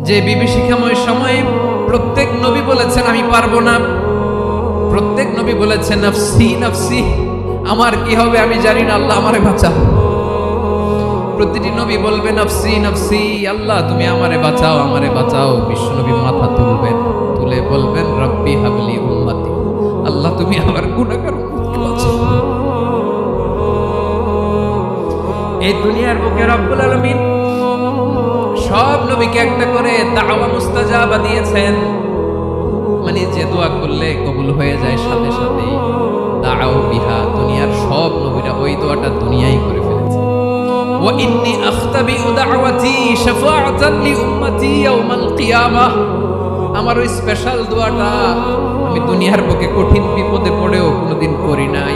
যে বিভীষিকাময় সময়ে প্রত্যেক নবী বলেছেন আমি পারবো না, প্রত্যেক নবী বলেছেন নফসি নফসি, আমার কি হবে আমি জানি না, আল্লাহ আমারে বাঁচাও। প্রতিটি নবী বলবে নফসি নফসি, আল্লাহ তুমি আমারে বাঁচাও আমারে বাঁচাও। বিশ্ব নবী মাথা তুলবেন, তুলে বলবেন রব্বি হাবলি উম্মতি, আল্লাহ তুমি আমার গুনাহগার উম্মতকে বাঁচাও। এই দুনিয়ার বুকে রব্বুল আলামিন সব নবীকে একটা করে দাওয়া মুস্তাজাবা দিয়েছেন, মানে যে দোয়া করলে কবুল হয়ে যায় সাথে সাথেই। দাও বিহা, দুনিয়ার সব নবীরা ওই দোয়াটা দুনিয়ায় করে ফেলেছে। ওয়া ইন্নী আখতাবিউ দাওয়াতি শাফাআতান লি উম্মতি ইয়াউমাল কিয়ামাহ, আমার ওই স্পেশাল দোয়াটা আমি দুনিয়ার বুকে কঠিন বিপদে পড়েও কোনোদিন করি নাই।